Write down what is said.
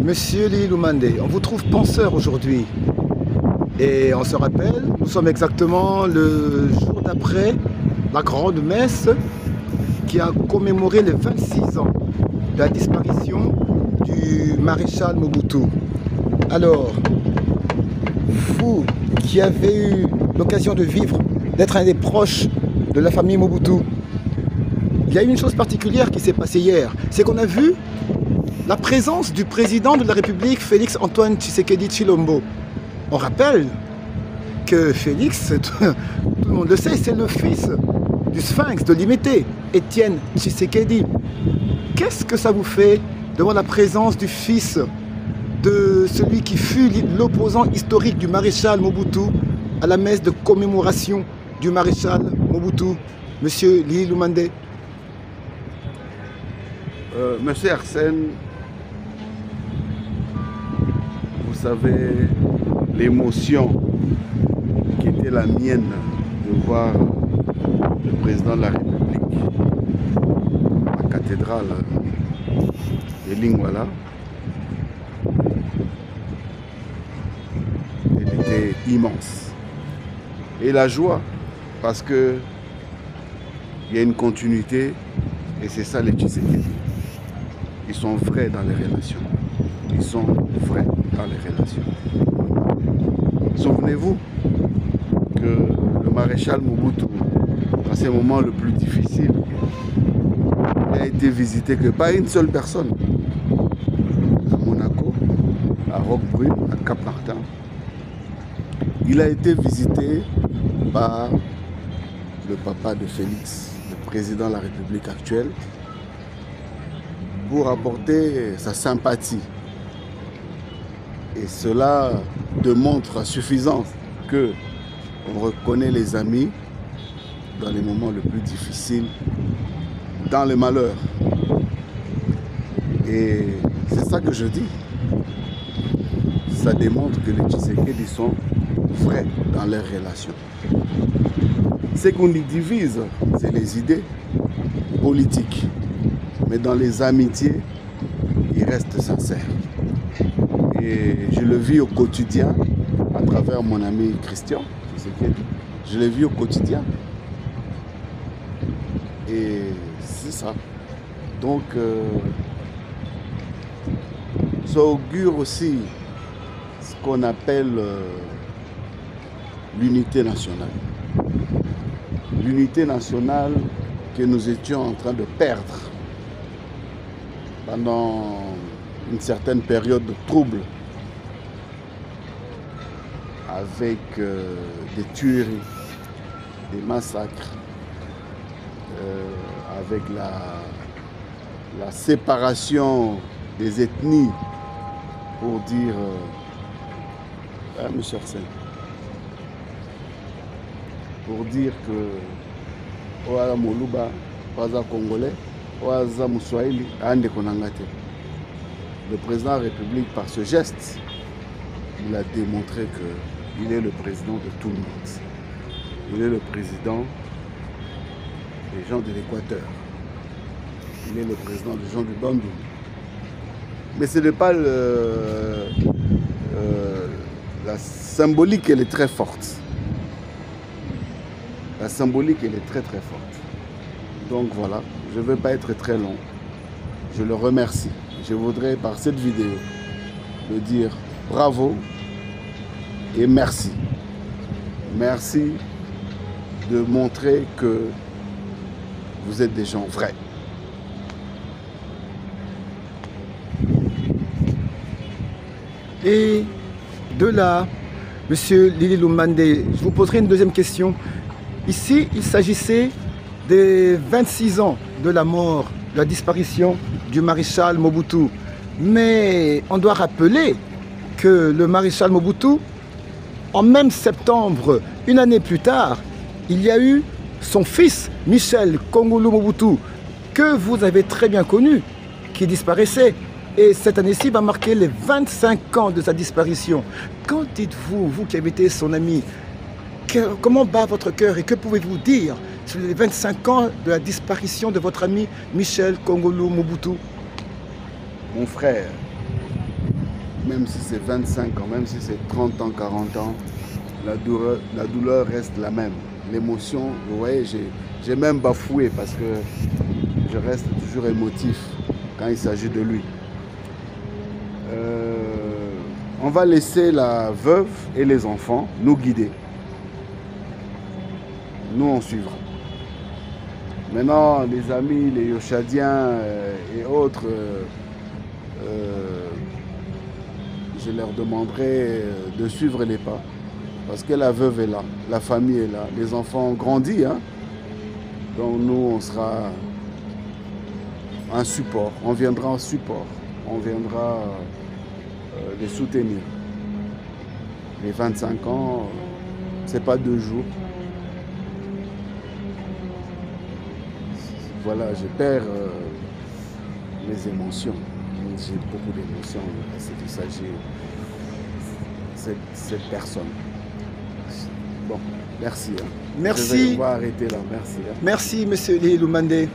Monsieur Lili Lumandé, on vous trouve penseur aujourd'hui. Et on se rappelle, nous sommes exactement le jour d'après la grande messe qui a commémoré les 26 ans de la disparition du maréchal Mobutu. Alors, vous qui avez eu l'occasion de vivre, d'être un des proches de la famille Mobutu, il y a une chose particulière qui s'est passée hier, c'est qu'on a vu la présence du président de la République, Félix Antoine Tshisekedi Tshilombo. On rappelle que Félix, tout le monde le sait, c'est le fils du sphinx de Limete, Étienne Tshisekedi. Qu'est-ce que ça vous fait de voir la présence du fils de celui qui fut l'opposant historique du maréchal Mobutu à la messe de commémoration du maréchal Mobutu, Monsieur Lili Lumandé? Monsieur Arsène, vous savez l'émotion qui était la mienne de voir le président de la République à la cathédrale de Lingwala. Elle était immense. Et la joie, parce que il y a une continuité, et c'est ça les Tshisekedi. Ils sont vrais dans les relations. Ils sont vrais dans les relations. Souvenez-vous que le maréchal Mobutu, dans ces moments le plus difficiles, il a été visité que par une seule personne. À Monaco, à Roquebrune, à Cap-Martin. Il a été visité par le papa de Félix, le président de la République actuelle, pour apporter sa sympathie. Et cela démontre à suffisance que on reconnaît les amis dans les moments les plus difficiles, dans le malheur. Et c'est ça que je dis. Ça démontre que les Tshisekedi sont vrais dans leurs relations. Ce qu'on y divise, c'est les idées politiques. Mais dans les amitiés, ils restent sincères. Et je le vis au quotidien, à travers mon ami Christian. Je le vis au quotidien. Et c'est ça. Donc, ça augure aussi ce qu'on appelle l'unité nationale. L'unité nationale que nous étions en train de perdre pendant une certaine période de trouble, avec des tueries, des massacres, avec la séparation des ethnies, pour dire, monsieur Arsène, pour dire que Oala Moluba, Oaza Congolais, Oaza Moussoaili, Ande Konangate. Le président de la République, par ce geste, il a démontré qu'il est le président de tout le monde. Il est le président des gens de l'Équateur. Il est le président des gens du Bandung. Mais ce n'est pas la symbolique, elle est très forte. La symbolique, elle est très très forte. Donc voilà, je ne vais pas être très long. Je le remercie. Je voudrais par cette vidéo le dire bravo et merci. Merci de montrer que vous êtes des gens vrais. Et de là, Monsieur Lili Lumandé, je vous poserai une deuxième question. Ici, il s'agissait des 26 ans de la mort, de la disparition du maréchal Mobutu. Mais on doit rappeler que le maréchal Mobutu, en même septembre, une année plus tard, il y a eu son fils, Michel Kongolo Mobutu, que vous avez très bien connu, qui disparaissait. Et cette année-ci va marquer les 25 ans de sa disparition. Qu'en dites-vous, vous qui avez été son ami? Comment bat votre cœur et que pouvez-vous dire sur les 25 ans de la disparition de votre ami Michel Kongolo Mobutu? Mon frère, même si c'est 25 ans, même si c'est 30 ans, 40 ans, la douleur reste la même. L'émotion, vous voyez, j'ai même bafoué parce que je reste toujours émotif quand il s'agit de lui. On va laisser la veuve et les enfants nous guider. Nous, on suivra. Maintenant, les amis, les Yoshadiens et autres, je leur demanderai de suivre les pas. Parce que la veuve est là, la famille est là, les enfants ont grandi. Hein? Donc nous, on sera un support, on viendra en support, on viendra les soutenir. Les 25 ans, c'est pas 2 jours. Voilà, je perds mes émotions. J'ai beaucoup d'émotions parce qu'il s'agit de cette personne. Bon, merci. Hein. Merci. On va arrêter là, merci. Hein. Merci, monsieur Lumandé.